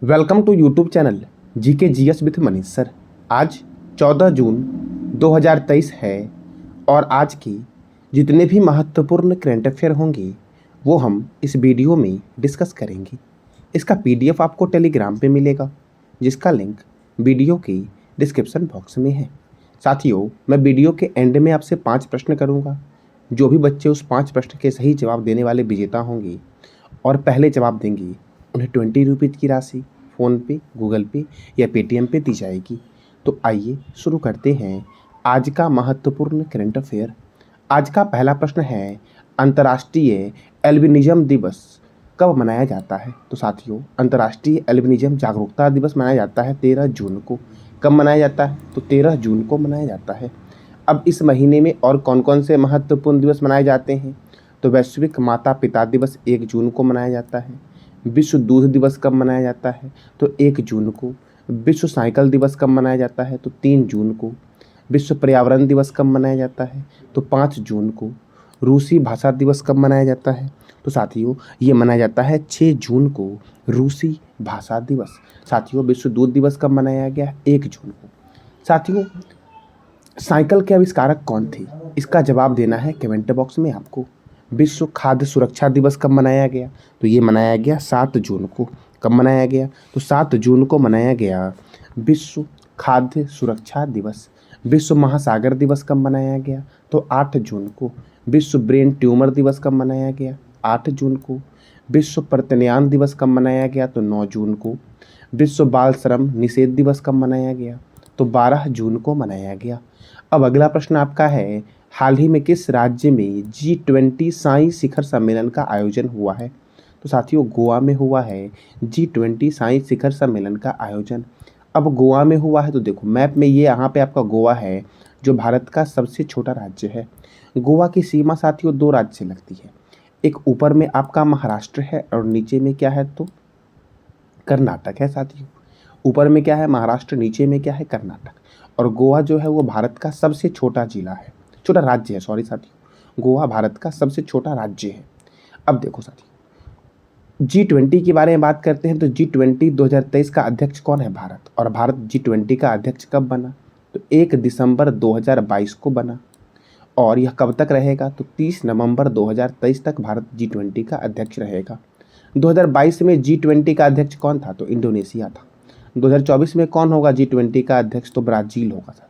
Welcome to YouTube channel GK GS with Manish sir. आज 14 जून 2023 है और आज की जितने भी महत्वपूर्ण करंट अफेयर होंगे वो हम इस वीडियो में डिस्कस करेंगे। इसका पीडीएफ आपको टेलीग्राम पे मिलेगा जिसका लिंक वीडियो के डिस्क्रिप्शन बॉक्स में है। साथियों, मैं वीडियो के एंड में आपसे 5 प्रश्न करूँगा। जो भी बच्चे उस 5 प्रश्न के सही जवाब देने वाले विजेता होंगे और पहले जवाब देंगे उन्हें 20 रुपीज़ की राशि फ़ोनपे, गूगल पे या पेटीएम पे दी जाएगी। तो आइए शुरू करते हैं आज का महत्वपूर्ण करंट अफेयर। आज का पहला प्रश्न है, अंतर्राष्ट्रीय एल्बिनिज्म दिवस कब मनाया जाता है? तो साथियों, अंतर्राष्ट्रीय एल्बिनिज्म जागरूकता दिवस मनाया जाता है 13 जून को। कब मनाया जाता है? तो 13 जून को मनाया जाता है। अब इस महीने में और कौन कौन से महत्वपूर्ण दिवस मनाए जाते हैं? तो वैश्विक माता पिता दिवस 1 जून को मनाया जाता है। विश्व दूध दिवस कब मनाया जाता है? तो 1 जून को। विश्व साइकिल दिवस कब मनाया जाता है? तो 3 जून को। विश्व पर्यावरण दिवस कब मनाया जाता है? तो 5 जून को। रूसी भाषा दिवस कब मनाया जाता है? तो साथियों, ये मनाया जाता है 6 जून को, रूसी भाषा दिवस। साथियों, विश्व दूध दिवस कब मनाया गया? 1 जून को। साथियों, साइकिल के आविष्कारक कौन थे? इसका जवाब देना है कमेंट बॉक्स में आपको। विश्व खाद्य सुरक्षा दिवस कब मनाया गया? तो ये मनाया गया 7 जून को। कब मनाया गया? तो 7 जून को मनाया गया विश्व खाद्य सुरक्षा दिवस। विश्व महासागर दिवस कब मनाया गया? तो 8 जून को। विश्व ब्रेन ट्यूमर दिवस कब मनाया गया? 8 जून को। विश्व प्रत्ययन दिवस कब मनाया गया? तो 9 जून को। विश्व बाल श्रम निषेध दिवस कब मनाया गया? तो 12 जून को मनाया गया। अब अगला प्रश्न आपका है, हाल ही में किस राज्य में G20 शांति शिखर सम्मेलन का आयोजन हुआ है? तो साथियों, गोवा में हुआ है G20 शांति शिखर सम्मेलन का आयोजन। अब गोवा में हुआ है तो देखो मैप में ये यहाँ पे आपका गोवा है जो भारत का सबसे छोटा राज्य है। गोवा की सीमा साथियों 2 राज्य से लगती है। एक ऊपर में आपका महाराष्ट्र है और नीचे में क्या है? तो कर्नाटक है साथियों। ऊपर में क्या है? महाराष्ट्र, नीचे में क्या है? कर्नाटक। और गोवा जो है वो भारत का सबसे छोटा जिला है, छोटा राज्य है, सॉरी साथियों। गोवा भारत का सबसे छोटा राज्य है। अब देखो साथियों, G20 के बारे में बात करते हैं तो G20 2023 का अध्यक्ष कौन है? भारत। और भारत G20 का अध्यक्ष कब बना? तो 1 दिसंबर 2022 को बना। और यह कब तक रहेगा? तो 30 नवंबर 2023 तक भारत G20 का अध्यक्ष रहेगा। 2022 में G20 का अध्यक्ष कौन था? तो इंडोनेशिया था। 2024 में कौन होगा G20 का अध्यक्ष? तो ब्राज़ील होगा साथियों।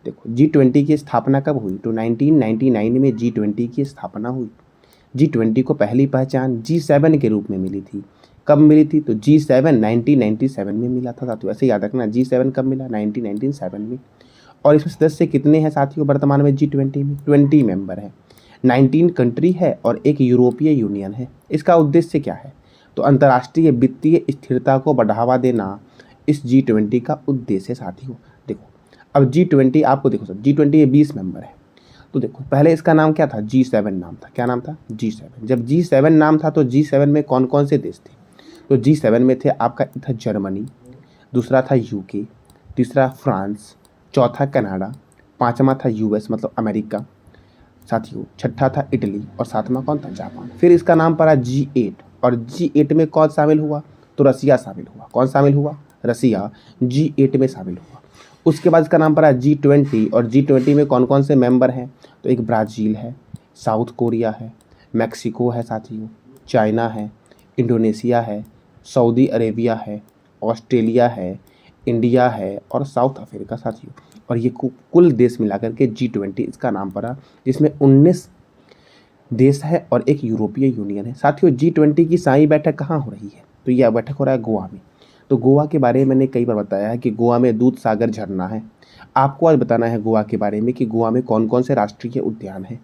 देखो G20 की स्थापना कब हुई? तो 1999 में G20 की स्थापना हुई। G20 को पहली पहचान G7 के रूप में मिली थी। कब मिली थी? तो G7 1997 में मिला था साथियों। ऐसे याद रखना, G7 कब मिला? 1997 में। और इसमें सदस्य कितने हैं साथियों वर्तमान में G20 में? 20 मेंबर हैं। 19 कंट्री है और एक यूरोपीय यूनियन है। इसका उद्देश्य क्या है? तो अंतर्राष्ट्रीय वित्तीय स्थिरता को बढ़ावा देना इस G20 का उद्देश्य साथियों। देखो अब G20 आपको देखो सर, G20 ये 20 मेंबर है। तो देखो पहले इसका नाम क्या था? G7 नाम था। क्या नाम था? G7। जब G7 नाम था तो G7 में कौन कौन से देश थे? तो G7 में थे आपका था जर्मनी, दूसरा था यूके, तीसरा फ्रांस, चौथा कनाडा, पांचवा था यूएस मतलब अमेरिका साथियों, छठा था इटली और सातवां कौन था? जापान। फिर इसका नाम पड़ा G8 और G8 में कौन शामिल हुआ? तो रसिया शामिल हुआ। कौन शामिल हुआ? रसिया G8 में शामिल हुआ। उसके बाद इसका नाम पड़ा G20 और G20 में कौन कौन से मेंबर हैं? तो एक ब्राज़ील है, साउथ कोरिया है, मैक्सिको है साथियों, चाइना है, इंडोनेशिया है, सऊदी अरेबिया है, ऑस्ट्रेलिया है, इंडिया है और साउथ अफ्रीका साथियों। और ये कुल देश मिलाकर के G20 इसका नाम पड़ा, जिसमें 19 देश है और एक यूरोपीय यूनियन है साथियों। G20 की शाही बैठक कहाँ हो रही है? तो यह बैठक हो रहा है गोवा में। तो गोवा के बारे में मैंने कई बार बताया है कि गोवा में दूध सागर झरना है। आपको आज बताना है गोवा के बारे में कि गोवा में कौन कौन से राष्ट्रीय उद्यान हैं।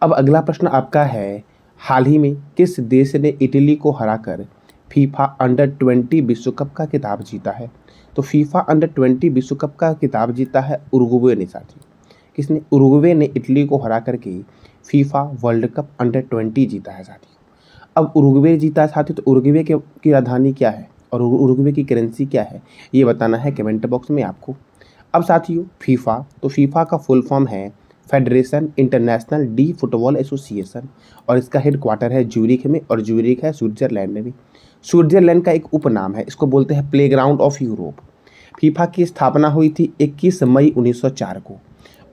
अब अगला प्रश्न आपका है, हाल ही में किस देश ने इटली को हराकर फीफा अंडर-20 विश्व कप का खिताब जीता है? तो फीफा अंडर-20 विश्व कप का खिताब जीता है उरुग्वे ने साथियों। किसने? उरुग्वे ने इटली को हरा करके फीफा वर्ल्ड कप अंडर-20 जीता है साथियों। अब उरुग्वे जीता है साथियों, तो उरुग्वे की राजधानी क्या है और उरुग्वे की करेंसी क्या है? ये बताना है कमेंट बॉक्स में आपको। अब साथियों फीफा, तो फीफा का फुल फॉर्म है federation international D football association और इसका हेड क्वार्टर है ज्यूरिख में और ज्यूरिख है स्विट्जरलैंड में। स्विट्जरलैंड का एक उपनाम है, इसको बोलते हैं प्लेग्राउंड ऑफ यूरोप। फीफा की स्थापना हुई थी 21 मई 1904 को।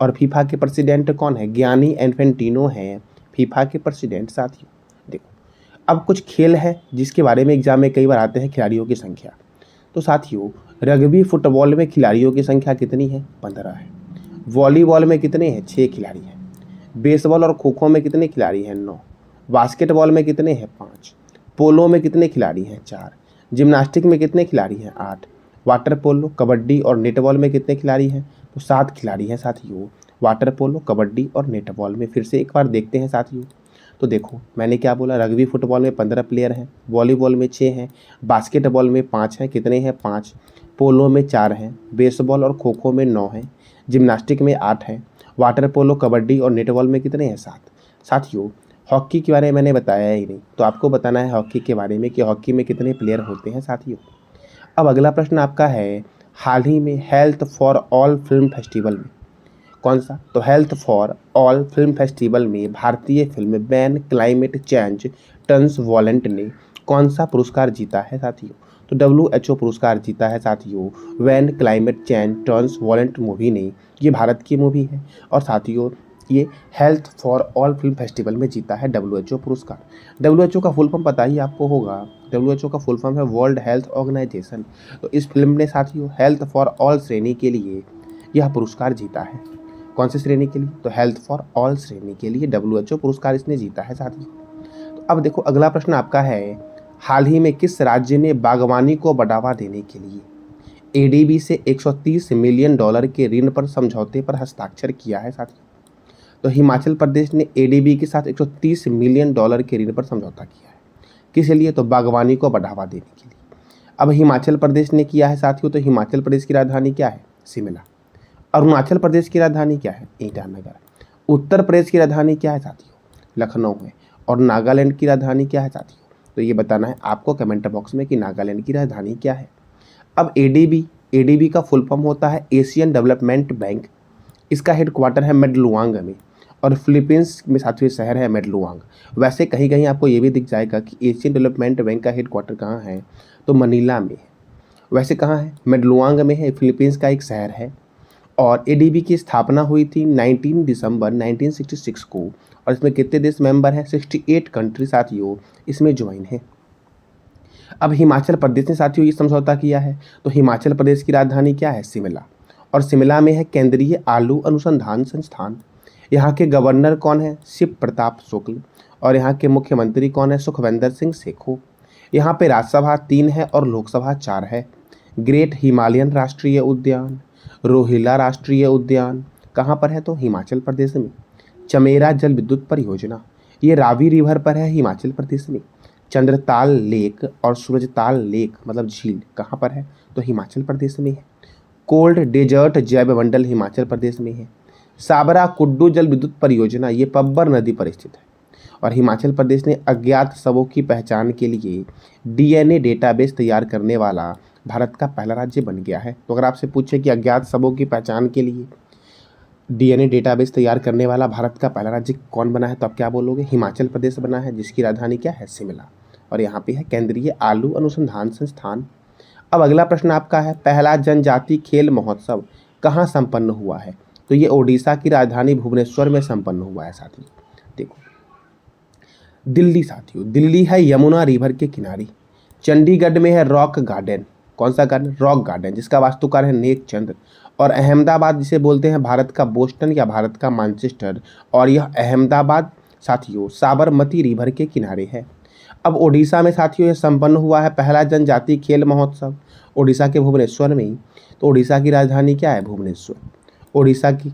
और फीफा के प्रेसिडेंट कौन है? गियानी इन्फेंटिनो हैं फीफा के प्रेसिडेंट। साथियों देखो, अब कुछ खेल है जिसके बारे में एग्जाम में कई बार आते हैं, खिलाड़ियों की संख्या। तो साथियों, रग्बी फुटबॉल में खिलाड़ियों की संख्या कितनी है? 15 है। वॉलीबॉल में कितने हैं? 6 खिलाड़ी हैं। बेसबॉल और खो खो में कितने खिलाड़ी हैं? 9। बास्केटबॉल में कितने हैं? 5। पोलो में कितने खिलाड़ी हैं? 4। जिम्नास्टिक में कितने खिलाड़ी हैं? 8। वाटर पोलो, कबड्डी और नेटबॉल में कितने खिलाड़ी हैं? तो 7 खिलाड़ी हैं साथियों, वाटर पोलो, कबड्डी और नेटबॉल में। फिर से एक बार देखते हैं साथियों। तो देखो, मैंने क्या बोला, रग्बी फुटबॉल में 15 प्लेयर हैं, वॉलीबॉल में 6 हैं, बास्केटबॉल में 5 हैं, कितने हैं? 5। पोलो में 4 हैं, बेसबॉल और खो खो में 9 हैं, जिम्नास्टिक में 8 हैं, वाटर पोलो, कबड्डी और नेटबॉल में कितने हैं? 7। साथियों, हॉकी के बारे में मैंने बताया ही नहीं, तो आपको बताना है हॉकी के बारे में कि हॉकी में कितने प्लेयर होते हैं साथियों। अब अगला प्रश्न आपका है, हाल ही में health for all film festival में कौन सा? तो health for all film festival में भारतीय film ban climate change turns वॉलेंट ने कौन सा पुरस्कार जीता है साथियों? तो WHO पुरस्कार जीता है साथियों, when climate change turns violent movie ने। ये भारत की मूवी है और साथियों ये health for all film festival में जीता है WHO पुरस्कार। WHO का फुल फॉर्म पता ही आपको होगा, WHO का फुल फॉर्म है वर्ल्ड हेल्थ ऑर्गेनाइजेशन। तो इस फिल्म ने साथियों हेल्थ फॉर ऑल श्रेणी के लिए यह पुरस्कार जीता है। कौन सी श्रेणी के लिए? तो हेल्थ फॉर ऑल श्रेणी के लिए WHO पुरस्कार इसने जीता है साथियों। तो अब देखो, अगला प्रश्न आपका है, हाल ही में किस राज्य ने बागवानी को बढ़ावा देने के लिए ADB से $130 मिलियन के ऋण पर समझौते पर हस्ताक्षर किया है साथियों? तो हिमाचल प्रदेश ने ADB के साथ $130 मिलियन के ऋण पर समझौता किया है। किस लिए? तो बागवानी को बढ़ावा देने के लिए। अब हिमाचल प्रदेश ने किया है साथियों, तो हिमाचल प्रदेश की राजधानी क्या है? शिमला। अरुणाचल प्रदेश की राजधानी क्या है? ईटानगर। उत्तर प्रदेश की राजधानी क्या है साथियों? लखनऊ है। और नागालैंड की राजधानी क्या है साथियों? तो ये बताना है आपको कमेंट बॉक्स में कि नागालैंड की राजधानी क्या है। अब ADB का फुल फॉर्म होता है एशियन डेवलपमेंट बैंक। इसका हेडक्वार्टर है मेडलुआंग में और फिलीपींस में साथियों शहर है मेडलुआंग। वैसे कहीं कहीं आपको ये भी दिख जाएगा कि एशियन डेवलपमेंट बैंक का हेडक्वार्टर कहाँ है, तो मनीला में है। वैसे कहाँ है? मेडलुआंग में है, फिलीपींस का एक शहर है। और ADB की स्थापना हुई थी 19 दिसंबर 1966 को। और इसमें कितने देश मेंबर हैं? 68 कंट्री साथियों इसमें ज्वाइन है। अब हिमाचल प्रदेश ने साथियों ये समझौता किया है, तो हिमाचल प्रदेश की राजधानी क्या है? शिमला। और शिमला में है केंद्रीय आलू अनुसंधान संस्थान। यहाँ के गवर्नर कौन है? शिव प्रताप शुक्ल। और यहाँ के मुख्यमंत्री कौन है? सुखविंदर सिंह सेखो। यहाँ पे राज्यसभा 3 है और लोकसभा 4 है। ग्रेट हिमालयन राष्ट्रीय उद्यान, रोहिला राष्ट्रीय उद्यान कहाँ पर है? तो हिमाचल प्रदेश में। चमेरा जल विद्युत परियोजना ये रावी रिवर पर है हिमाचल प्रदेश में। चंद्रताल लेक और सूरजताल लेक मतलब झील कहाँ पर है? तो हिमाचल प्रदेश में है। कोल्ड डेजर्ट जैवमंडल हिमाचल प्रदेश में है। साबरा कुड्डू जल विद्युत परियोजना ये पब्बर नदी पर स्थित है। और हिमाचल प्रदेश ने अज्ञात शवों की पहचान के लिए DNA डेटाबेस तैयार करने वाला भारत का पहला राज्य बन गया है। तो अगर आपसे पूछे कि अज्ञात शवों की पहचान के लिए DNA डेटाबेस तैयार करने वाला भारत का पहला राज्य कौन बना है, तो आप क्या बोलोगे? हिमाचल प्रदेश बना है, जिसकी राजधानी क्या है? शिमला। और यहाँ पे है केंद्रीय आलू अनुसंधान संस्थान। अब अगला प्रश्न आपका है, पहला जनजाति खेल महोत्सव कहाँ संपन्न हुआ है? तो ये ओडिशा की राजधानी भुवनेश्वर में संपन्न हुआ है साथियों। देखो, दिल्ली साथियों, दिल्ली है यमुना रिवर के किनारे। चंडीगढ़ में है रॉक गार्डन। कौन सा गार्डन? रॉक गार्डन, जिसका वास्तुकार है नेक चंद्र। और अहमदाबाद जिसे बोलते हैं भारत का बोस्टन या भारत का मैनचेस्टर। और यह अहमदाबाद साथियों साबरमती रिवर के किनारे है। अब ओडिशा में साथियों यह संपन्न हुआ है पहला जनजातीय खेल महोत्सव ओडिशा के भुवनेश्वर में ही। तो ओडिशा की राजधानी क्या है? भुवनेश्वर। ओडिशा की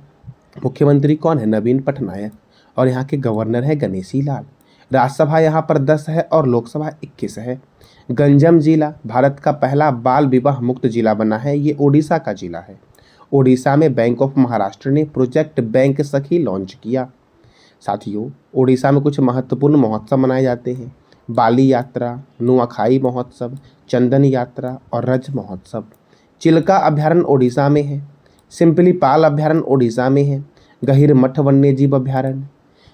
मुख्यमंत्री कौन है? नवीन पटनायक। और यहाँ के गवर्नर है गणेशी लाल। राज्यसभा यहाँ पर 10 है और लोकसभा 21 है। गंजम जिला भारत का पहला बाल विवाह मुक्त जिला बना है, ये ओडिशा का जिला है। ओडिशा में बैंक ऑफ महाराष्ट्र ने प्रोजेक्ट बैंक सखी लॉन्च किया। साथियों, ओडिशा में कुछ महत्वपूर्ण महोत्सव मनाए जाते हैं, बाली यात्रा, नुआखाई महोत्सव, चंदन यात्रा और रज महोत्सव। चिल्का अभ्यारण्य ओडिशा में है। सिंपलीपाल अभ्यारण्य ओडिशा में है। गहिरमठ वन्यजीव अभ्यारण्य,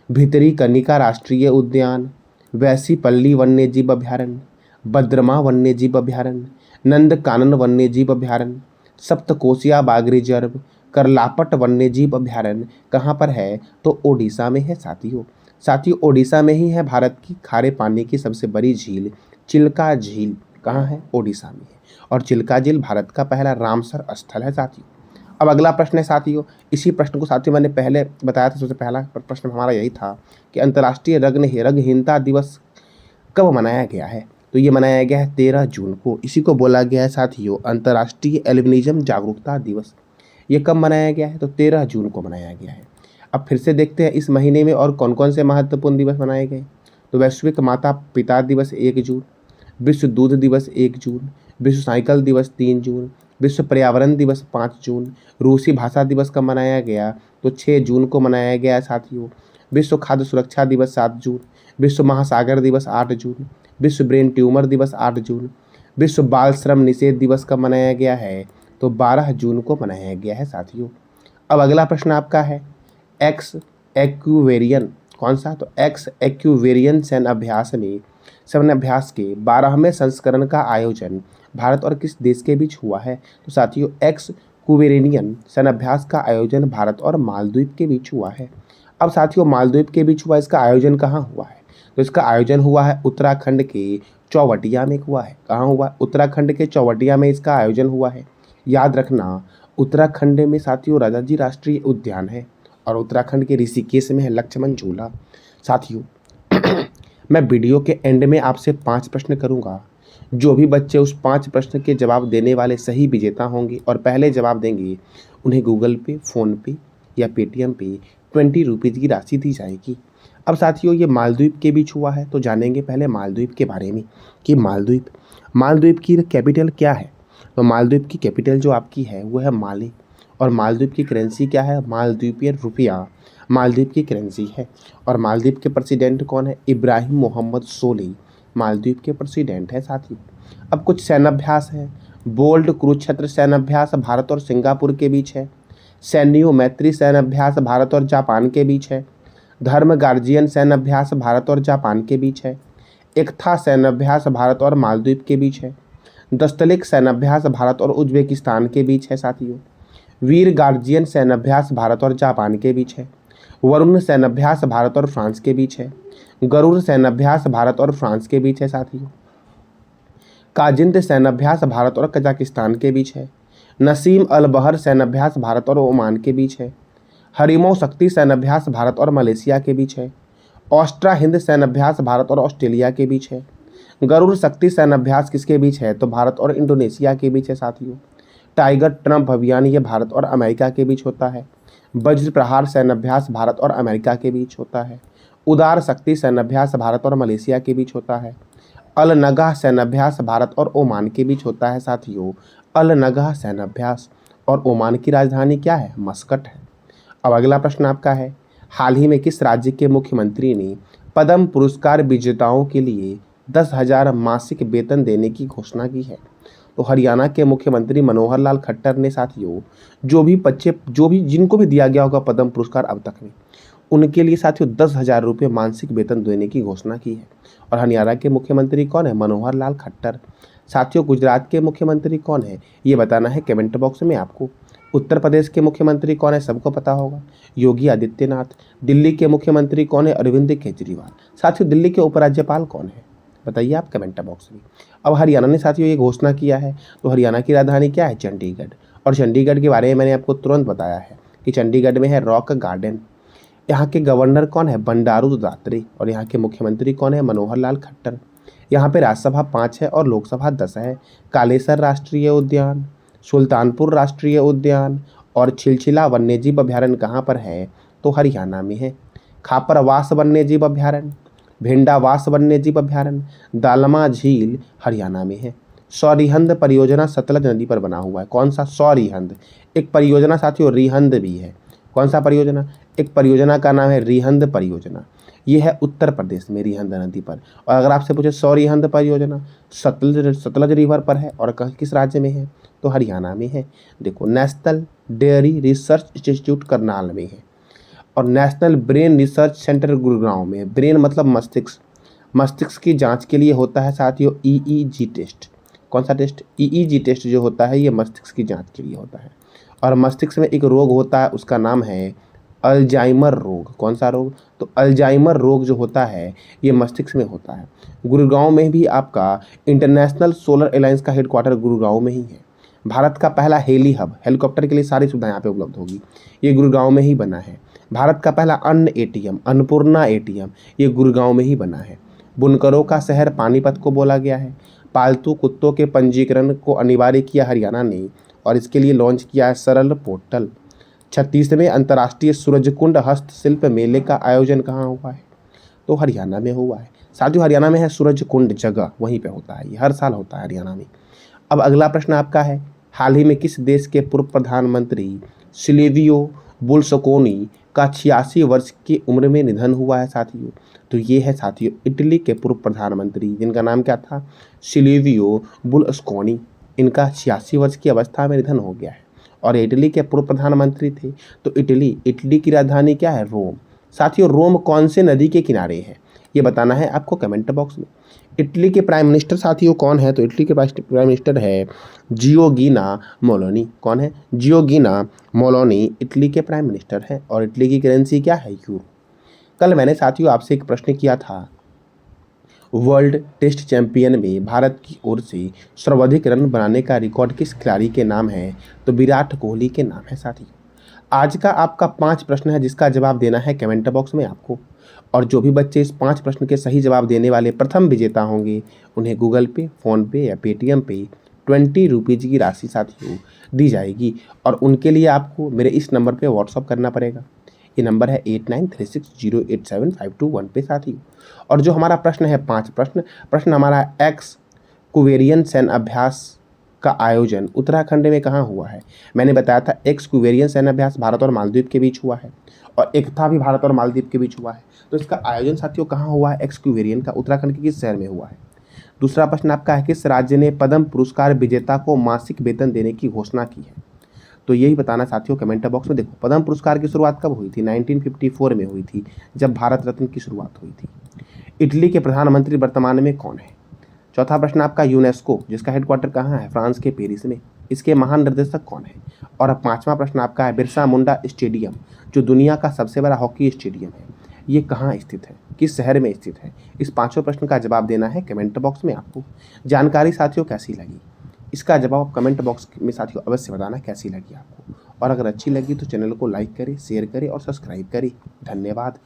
भितरी कनिका राष्ट्रीय उद्यान, वैसीपल्ली वन्यजीव अभ्यारण्य, बद्रमा वन्यजीव अभयारण्य, नंदकानन वन्यजीव अभयारण्य, सप्तकोशिया बाघ रिजर्व, करलापट वन्यजीव अभयारण्य कहाँ पर है? तो ओडिशा में है साथियों। साथियों ओडिशा में ही है भारत की खारे पानी की सबसे बड़ी झील चिल्का झील। कहाँ है? ओडिशा में है। और चिल्का झील भारत का पहला रामसर स्थल है साथियों। अब अगला प्रश्न है साथियों, इसी प्रश्न को साथियों मैंने पहले बताया था, सबसे पहला प्रश्न हमारा यही था कि अंतर्राष्ट्रीय रक्तहीनता दिवस कब मनाया गया है? तो ये मनाया गया है 13 जून को। इसी को बोला गया है साथियों अंतर्राष्ट्रीय एल्बिनिज्म जागरूकता दिवस। ये कब मनाया गया है? तो 13 जून को मनाया गया है। अब फिर से देखते हैं इस महीने में और कौन कौन से महत्वपूर्ण दिवस मनाए गए। तो वैश्विक माता पिता दिवस 1 जून, विश्व दूध दिवस 1 जून, विश्व साइकिल दिवस 3 जून, विश्व पर्यावरण दिवस 5 जून, रूसी भाषा दिवस कब मनाया गया? तो 6 जून को मनाया गया साथियों। विश्व खाद्य सुरक्षा दिवस 7 जून, विश्व महासागर दिवस 8 जून, विश्व ब्रेन ट्यूमर दिवस 8 जून, विश्व बाल श्रम निषेध दिवस कब मनाया गया है? तो 12 जून को मनाया गया है साथियों। अब अगला प्रश्न आपका है एक्स एक्यूवेरियन, कौन सा? तो एक्स एक्यूवेरियन सैन्य अभ्यास के 12वें संस्करण का आयोजन भारत और किस देश के बीच हुआ है? तो साथियों एक्स कुवेरेनियन सैन्य अभ्यास का आयोजन भारत और मालदीव के बीच हुआ है। अब साथियों मालदीव के बीच हुआ, इसका आयोजन कहाँ हुआ है? तो इसका आयोजन हुआ है उत्तराखंड के चौवटिया में हुआ है। कहाँ हुआ? उत्तराखंड के चौवटिया में इसका आयोजन हुआ है। याद रखना उत्तराखंड में साथियों राजाजी राष्ट्रीय उद्यान है और उत्तराखंड के ऋषिकेश में है लक्ष्मण झूला। साथियों मैं वीडियो के एंड में आपसे 5 प्रश्न करूंगा। जो भी बच्चे उस 5 प्रश्न के जवाब देने वाले सही विजेता होंगे और पहले जवाब देंगे उन्हें गूगल पे, फ़ोन पे या पेटीएम पे 20 रुपीज़ की राशि दी जाएगी। अब साथियों ये मालदीव के बीच हुआ है, तो जानेंगे पहले मालदीव के बारे में कि मालदीव की कैपिटल क्या है। तो मालदीव की कैपिटल जो आपकी है वो है माले। और मालदीव की करेंसी क्या है? मालदीवियन रुपया मालदीव की करेंसी है। और मालदीव के प्रेसिडेंट कौन है? इब्राहिम मोहम्मद सोली मालदीव के प्रेसिडेंट है साथियों। अब कुछ सैन्याभ्यास है। बोल्ड कुरुक्षेत्र सैन्याभ्यास भारत और सिंगापुर के बीच है। सैन्यो मैत्री सैन्याभ्यास भारत और जापान के बीच है। धर्म गार्जियन सैन्याभ्यास भारत और जापान के बीच है। एकथा सैन्याभ्यास भारत और मालदीव के बीच है। दस्तलिक सैन्याभ्यास भारत और उज्बेकिस्तान के बीच है साथियों। वीर गार्जियन सैन्याभ्यास भारत और जापान के बीच है। वरुण सैन्याभ्यास भारत और फ्रांस के बीच है। गरुड़ सैन्याभ्यास भारत और फ्रांस के बीच है साथियों। काजिंद सैन्याभ्यास भारत और कजाकिस्तान के बीच है। नसीम अल बहर सैन्याभ्यास भारत और ओमान के बीच है। हरिमो शक्ति सैन्याभ्यास भारत और मलेशिया के बीच है। ऑस्ट्रा हिंद सैन्याभ्यास भारत और ऑस्ट्रेलिया के बीच है। गरुड़ शक्ति सैन्याभ्यास किसके बीच है? तो भारत और इंडोनेशिया के बीच है साथियों। टाइगर ट्रंप अभियान ये भारत और अमेरिका के बीच होता है। वज्र प्रहार सैन्याभ्यास भारत और अमेरिका के बीच होता है। उदार शक्ति सैन्याभ्यास भारत और मलेशिया के बीच होता है। अल नगाह सैन्याभ्यास भारत और ओमान के बीच होता है साथियों। अल नगाह सैन्याभ्यास। और ओमान की राजधानी क्या है? मस्कट है। अब अगला प्रश्न आपका है हाल ही में किस राज्य के मुख्यमंत्री ने पद्म पुरस्कार विजेताओं के लिए 10,000 मासिक वेतन देने की घोषणा की है? तो हरियाणा के मुख्यमंत्री मनोहर लाल खट्टर ने साथियों जो भी जिनको भी दिया गया होगा पद्म पुरस्कार अब तक में, उनके लिए साथियों 10,000 रुपये मासिक वेतन देने की घोषणा की है। और हरियाणा के मुख्यमंत्री कौन है? मनोहर लाल खट्टर। साथियों गुजरात के मुख्यमंत्री कौन है ये बताना है कमेंट बॉक्स में आपको। उत्तर प्रदेश के मुख्यमंत्री कौन है? सबको पता होगा, योगी आदित्यनाथ। दिल्ली के मुख्यमंत्री कौन है? अरविंद केजरीवाल। साथियों दिल्ली के उपराज्यपाल कौन है? बताइए आप कमेंट बॉक्स में। अब हरियाणा ने साथियों ये घोषणा किया है, तो हरियाणा की राजधानी क्या है? चंडीगढ़। और चंडीगढ़ के बारे में मैंने आपको तुरंत बताया है कि चंडीगढ़ में है रॉक गार्डन। यहाँ के गवर्नर कौन है? बंडारू दत्तात्रेय। और यहाँ के मुख्यमंत्री कौन है? मनोहर लाल खट्टर। यहाँ पे राज्यसभा 5 है और लोकसभा 10 है। कालेसर राष्ट्रीय उद्यान, सुल्तानपुर राष्ट्रीय उद्यान और छिलछिला वन्यजीव अभयारण्य कहाँ पर है? तो हरियाणा में है। खापरवास वन्यजीव अभयारण्य, भेंडावास वन्यजीव अभयारण्य, दालमा झील हरियाणा में है। सौरिहंद परियोजना सतलज नदी पर बना हुआ है। कौन सा? सौरिहंद। एक परियोजना साथियों रिहंद भी है। कौन सा परियोजना? एक परियोजना का नाम है रिहंद परियोजना। ये है उत्तर प्रदेश में रिहंद नदी पर। और अगर आपसे पूछे सौरिहंद परियोजना सतलज रिवर पर है और किस राज्य में है? तो हरियाणा में है। देखो national dairy research institute Karnal में है और national brain research centre Gurgaon में है। ब्रेन मतलब मस्तिष्क, मस्तिष्क की जांच के लिए होता है साथियों ईईजी टेस्ट। कौन सा टेस्ट? ईईजी टेस्ट जो होता है ये मस्तिष्क की जांच के लिए होता है। और मस्तिष्क में एक रोग होता है, उसका नाम है अल्जाइमर रोग। कौन सा रोग? तो अल्जाइमर रोग जो होता है ये मस्तिष्क में होता है। गुड़गांव में भी आपका इंटरनेशनल सोलर अलायंस का हेडक्वार्टर गुड़गांव में ही है। भारत का पहला हेली हब, हेलीकॉप्टर के लिए सारी सुविधा यहाँ पे उपलब्ध होगी, ये गुड़गांव में ही बना है। भारत का पहला अन्न एटीएम, अन्नपूर्णा एटीएम, ये गुड़गांव में ही बना है। बुनकरों का शहर पानीपत को बोला गया है। पालतू कुत्तों के पंजीकरण को अनिवार्य किया हरियाणा ने और इसके लिए लॉन्च किया है सरल पोर्टल। 36वें अंतर्राष्ट्रीय सूरजकुंड हस्तशिल्प मेले का आयोजन कहाँ हुआ है? तो हरियाणा में हुआ है साथियों। हरियाणा में है सूरजकुंड जगह, वहीं पे होता है, ये हर साल होता है हरियाणा में। अब अगला प्रश्न आपका है, हाल ही में किस देश के पूर्व प्रधानमंत्री सिल्वियो बुर्लस्कोनी का 86 वर्ष की उम्र में निधन हुआ है साथियों? तो ये है साथियों इटली के पूर्व प्रधानमंत्री, जिनका नाम क्या था? सिल्वियो बुर्लस्कोनी। इनका 86 वर्ष की अवस्था में निधन हो गया है और इटली के पूर्व प्रधानमंत्री थे। तो इटली की राजधानी क्या है? रोम। साथियों रोम कौन से नदी के किनारे है, ये बताना है आपको कमेंट बॉक्स में। इटली के प्राइम मिनिस्टर साथियों कौन है? तो इटली के प्राइम मिनिस्टर है जियोर्गिना मेलोनी। कौन है? जियोर्गिना मेलोनी इटली के प्राइम मिनिस्टर हैं और इटली की करेंसी क्या है? यूरो। कल मैंने साथियों आपसे एक प्रश्न किया था, वर्ल्ड टेस्ट चैंपियन में भारत की ओर से सर्वाधिक रन बनाने का रिकॉर्ड किस खिलाड़ी के नाम है? तो विराट कोहली के नाम है साथियों। आज का आपका 5 प्रश्न है जिसका जवाब देना है कमेंट बॉक्स में आपको, और जो भी बच्चे इस 5 प्रश्न के सही जवाब देने वाले प्रथम विजेता होंगे उन्हें गूगल पे, फ़ोन पे या पेटीएम पे 20 रुपीज़ की राशि साथियों दी जाएगी। और उनके लिए आपको मेरे इस नंबर पे व्हाट्सअप करना पड़ेगा। ये नंबर है 8936087521 पे साथियों। और जो हमारा प्रश्न है 5 प्रश्न हमारा एक्स कुवेरियन सैन्य अभ्यास का आयोजन उत्तराखंड में कहाँ हुआ है? मैंने बताया था एक्स कुवेरियन सैन्य अभ्यास भारत और मालदीव के बीच हुआ है और एकता भी भारत और मालदीव के बीच हुआ है। तो इसका आयोजन साथियों कहाँ हुआ है? एक्स कुवेरियन का उत्तराखंड के किस शहर में हुआ है? दूसरा प्रश्न आपका है, किस राज्य ने पद्म पुरस्कार विजेता को मासिक वेतन देने की घोषणा की है? तो यही बताना साथियों कमेंट बॉक्स में। देखो पद्म पुरस्कार की शुरुआत कब हुई थी? 1954 में हुई थी, जब भारत रत्न की शुरुआत हुई थी। इटली के प्रधानमंत्री वर्तमान में कौन है? चौथा प्रश्न आपका, यूनेस्को जिसका हेडक्वार्टर कहाँ है? फ्रांस के पेरिस में, इसके महानिर्देशक कौन है? और अब 5वां प्रश्न आपका है, बिरसा मुंडा स्टेडियम जो दुनिया का सबसे बड़ा हॉकी स्टेडियम है, ये कहाँ स्थित है, किस शहर में स्थित है? इस 5 प्रश्न का जवाब देना है कमेंट बॉक्स में आपको। जानकारी साथियों कैसी लगी, इसका जवाब कमेंट बॉक्स में साथियों अवश्य बताना कैसी लगी आपको। और अगर अच्छी लगी तो चैनल को लाइक करें, शेयर करें और सब्सक्राइब करें। धन्यवाद।